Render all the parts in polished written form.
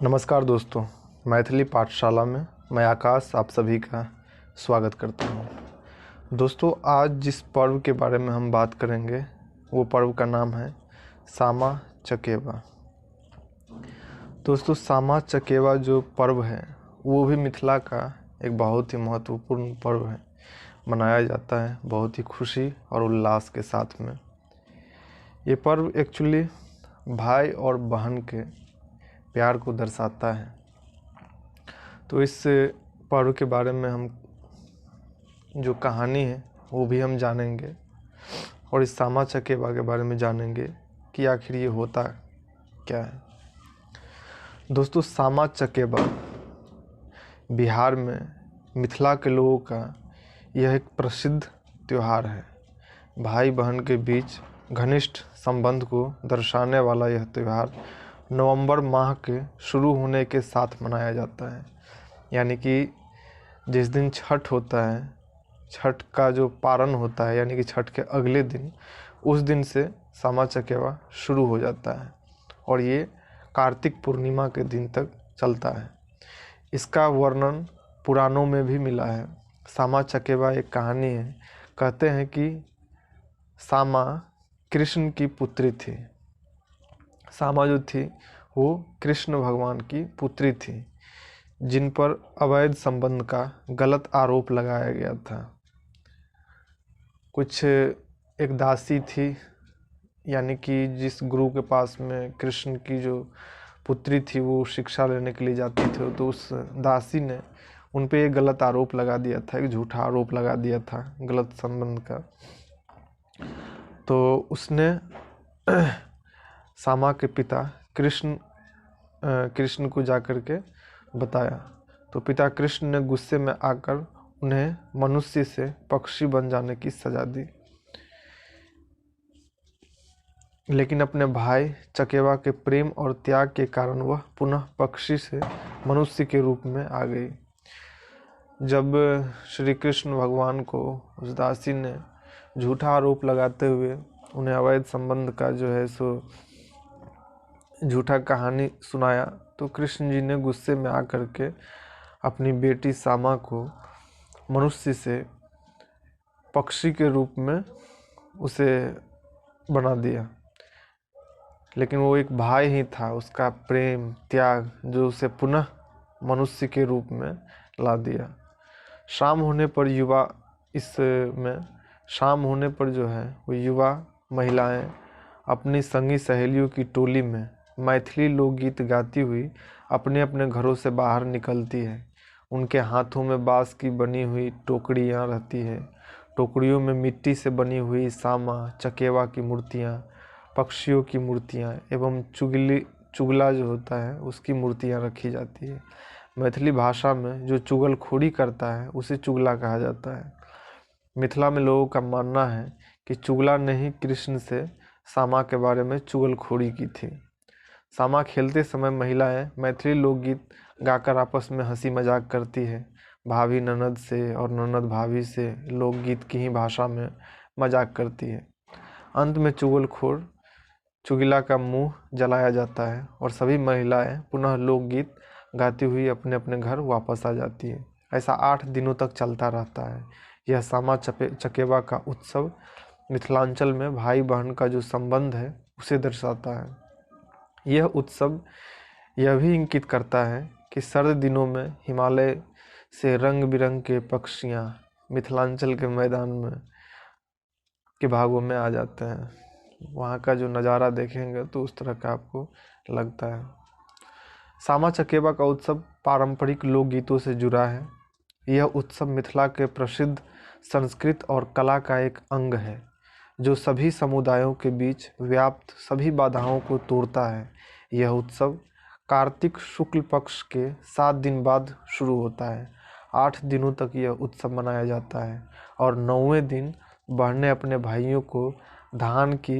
नमस्कार दोस्तों, मैथिली पाठशाला में मैं आकाश आप सभी का स्वागत करता हूं। दोस्तों, आज जिस पर्व के बारे में हम बात करेंगे वो पर्व का नाम है सामा चकेवा। दोस्तों, सामा चकेवा जो पर्व है वो भी मिथिला का एक बहुत ही महत्वपूर्ण पर्व है। मनाया जाता है बहुत ही खुशी और उल्लास के साथ में। ये पर्व एक्चुअली भाई और बहन के प्यार को दर्शाता है। तो इस पर्व के बारे में हम जो कहानी है वो भी हम जानेंगे और इस सामा चकेवा के बारे में जानेंगे कि आखिर ये होता क्या है। दोस्तों, सामा चकेवा बिहार में मिथिला के लोगों का यह एक प्रसिद्ध त्यौहार है। भाई बहन के बीच घनिष्ठ संबंध को दर्शाने वाला यह त्यौहार नवंबर माह के शुरू होने के साथ मनाया जाता है। यानी कि जिस दिन छठ होता है, छठ का जो पारण होता है यानी कि छठ के अगले दिन, उस दिन से सामा चकेवा शुरू हो जाता है और ये कार्तिक पूर्णिमा के दिन तक चलता है। इसका वर्णन पुराणों में भी मिला है। सामा चकेवा एक कहानी है। कहते हैं कि सामा कृष्ण की पुत्री थी। सामा जो थी वो कृष्ण भगवान की पुत्री थी, जिन पर अवैध संबंध का गलत आरोप लगाया गया था। कुछ एक दासी थी, यानी कि जिस गुरु के पास में कृष्ण की जो पुत्री थी वो शिक्षा लेने के लिए जाती थी, तो उस दासी ने उन पे एक गलत आरोप लगा दिया था, एक झूठा आरोप लगा दिया था गलत संबंध का। तो उसने सामा के पिता कृष्ण को जाकर के बताया। तो पिता कृष्ण ने गुस्से में आकर उन्हें मनुष्य से पक्षी बन जाने की सजा दी। लेकिन अपने भाई चकेवा के प्रेम और त्याग के कारण वह पुनः पक्षी से मनुष्य के रूप में आ गई। जब श्री कृष्ण भगवान को उस दासी ने झूठा आरोप लगाते हुए उन्हें अवैध संबंध का जो है सो झूठा कहानी सुनाया, तो कृष्ण जी ने गुस्से में आकर के अपनी बेटी सामा को मनुष्य से पक्षी के रूप में उसे बना दिया। लेकिन वो एक भाई ही था, उसका प्रेम त्याग जो उसे पुनः मनुष्य के रूप में ला दिया। शाम होने पर जो है वो युवा महिलाएं अपनी संगी सहेलियों की टोली में मैथिली लोकगीत गाती हुई अपने अपने घरों से बाहर निकलती है। उनके हाथों में बांस की बनी हुई टोकरियां रहती है। टोकरियों में मिट्टी से बनी हुई सामा चकेवा की मूर्तियां, पक्षियों की मूर्तियां एवं चुगला जो होता है उसकी मूर्तियां रखी जाती है। मैथिली भाषा में जो चुगलखोरी करता है उसे चुगला कहा जाता है। मिथिला में लोगों का मानना है कि चुगला ने ही कृष्ण से सामा के बारे में चुगलखोरी की थी। सामा खेलते समय महिलाएं मैथिली लोकगीत गाकर आपस में हंसी मजाक करती है। भाभी ननद से और ननद भाभी से लोकगीत की ही भाषा में मजाक करती है। अंत में चुगिला का मुंह जलाया जाता है और सभी महिलाएं पुनः लोकगीत गाती हुई अपने अपने घर वापस आ जाती है। ऐसा 8 दिनों तक चलता रहता है। यह सामा चकेवा का उत्सव मिथिलांचल में भाई बहन का जो संबंध है उसे दर्शाता है। यह उत्सव यह भी इंगित करता है कि सर्द दिनों में हिमालय से रंग बिरंग के पक्षियाँ मिथिलांचल के मैदान में के भागों में आ जाते हैं। वहाँ का जो नज़ारा देखेंगे तो उस तरह का आपको लगता है। सामा चकेवा का उत्सव पारंपरिक लोकगीतों से जुड़ा है। यह उत्सव मिथिला के प्रसिद्ध संस्कृत और कला का एक अंग है, जो सभी समुदायों के बीच व्याप्त सभी बाधाओं को तोड़ता है। यह उत्सव कार्तिक शुक्ल पक्ष के 7 दिन बाद शुरू होता है। 8 दिनों तक यह उत्सव मनाया जाता है और 9वें दिन बहनें अपने भाइयों को धान की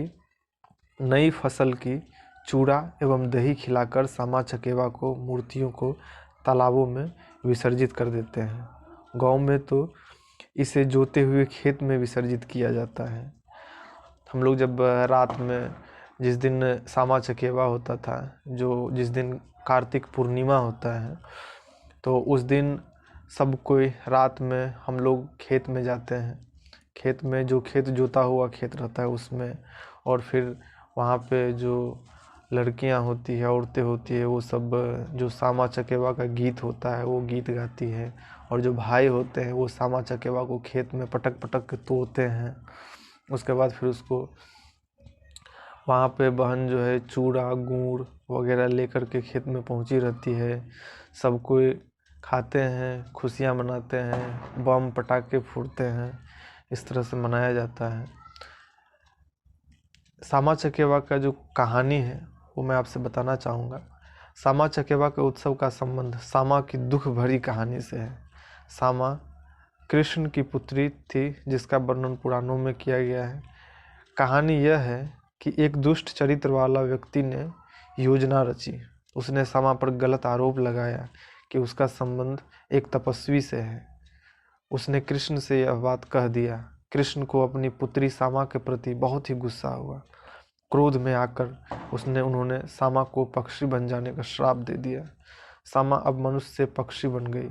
नई फसल की चूड़ा एवं दही खिलाकर सामा चकेवा को मूर्तियों को तालाबों में विसर्जित कर देते हैं। गांव में तो इसे जोते हुए खेत में विसर्जित किया जाता है। हम लोग जब रात में जिस दिन सामा चकेवा होता था, जिस दिन कार्तिक पूर्णिमा होता है, तो उस दिन सब कोई रात में हम लोग खेत में जाते हैं। खेत में जो खेत जोता हुआ खेत रहता है उसमें, और फिर वहाँ पे जो लड़कियां होती है, औरतें होती है, वो सब जो सामा चकेवा का गीत होता है वो गीत गाती है। और जो भाई होते हैं वो सामा चकेवा को खेत में पटक पटक के तोड़ते हैं। उसके बाद फिर उसको वहाँ पे बहन जो है चूड़ा गुड़ वगैरह लेकर के खेत में पहुँची रहती है। सब कोई खाते हैं, खुशियाँ मनाते हैं, बम पटाखे फोड़ते हैं। इस तरह से मनाया जाता है। सामा चकेवा का जो कहानी है वो मैं आपसे बताना चाहूँगा। सामा चकेवा के उत्सव का संबंध सामा की दुख भरी कहानी से है। सामा कृष्ण की पुत्री थी जिसका वर्णन पुराणों में किया गया है। कहानी यह है कि एक दुष्ट चरित्र वाला व्यक्ति ने योजना रची। उसने सामा पर गलत आरोप लगाया कि उसका संबंध एक तपस्वी से है। उसने कृष्ण से यह बात कह दिया। कृष्ण को अपनी पुत्री सामा के प्रति बहुत ही गुस्सा हुआ। क्रोध में आकर उन्होंने सामा को पक्षी बन जाने का श्राप दे दिया। सामा अब मनुष्य से पक्षी बन गई।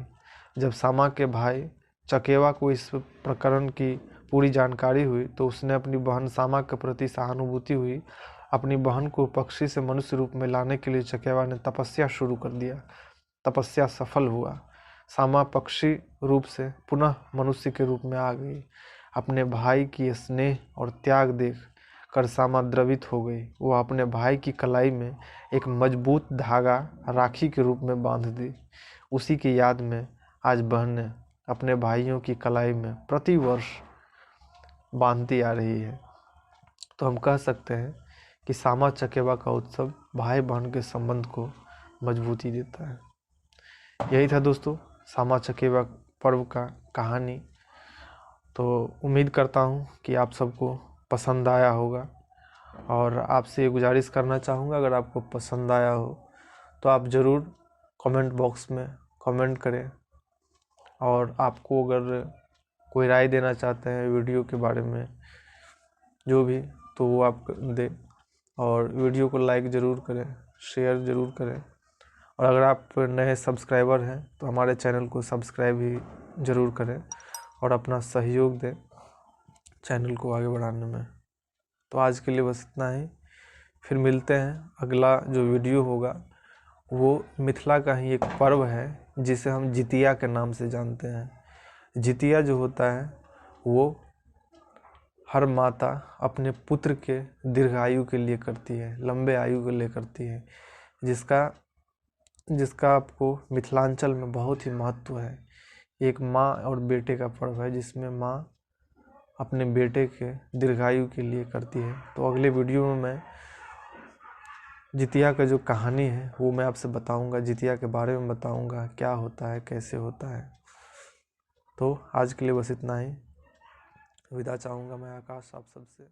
जब सामा के भाई चकेवा को इस प्रकरण की पूरी जानकारी हुई तो उसने अपनी बहन सामा के प्रति सहानुभूति हुई। अपनी बहन को पक्षी से मनुष्य रूप में लाने के लिए चकेवा ने तपस्या शुरू कर दिया। तपस्या सफल हुआ। सामा पक्षी रूप से पुनः मनुष्य के रूप में आ गई। अपने भाई की स्नेह और त्याग देख कर सामा द्रवित हो गई। वह अपने भाई की कलाई में एक मजबूत धागा राखी के रूप में बांध दी। उसी की याद में आज बहनें अपने भाइयों की कलाई में प्रति वर्ष बांधती आ रही है। तो हम कह सकते हैं कि सामा चकेवा का उत्सव भाई बहन के संबंध को मजबूती देता है। यही था दोस्तों सामा चकेवा पर्व का कहानी। तो उम्मीद करता हूँ कि आप सबको पसंद आया होगा, और आपसे ये गुजारिश करना चाहूँगा अगर आपको पसंद आया हो तो आप ज़रूर कमेंट बॉक्स में कमेंट करें। और आपको अगर कोई राय देना चाहते हैं वीडियो के बारे में जो भी, तो वो आप दें। और वीडियो को लाइक ज़रूर करें, शेयर ज़रूर करें। और अगर आप नए सब्सक्राइबर हैं तो हमारे चैनल को सब्सक्राइब भी ज़रूर करें और अपना सहयोग दें चैनल को आगे बढ़ाने में। तो आज के लिए बस इतना ही। फिर मिलते हैं। अगला जो वीडियो होगा वो मिथिला का ही एक पर्व है जिसे हम जितिया के नाम से जानते हैं। जितिया जो होता है वो हर माता अपने पुत्र के दीर्घायु के लिए करती है, लंबे आयु के लिए करती है, जिसका आपको मिथिलांचल में बहुत ही महत्व है। एक माँ और बेटे का पर्व है जिसमें माँ अपने बेटे के दीर्घायु के लिए करती है। तो अगले वीडियो में मैं जितिया का जो कहानी है वो मैं आपसे बताऊंगा, जितिया के बारे में बताऊंगा, क्या होता है, कैसे होता है। तो आज के लिए बस इतना ही। विदा चाहूँगा मैं आकाश आप सबसे।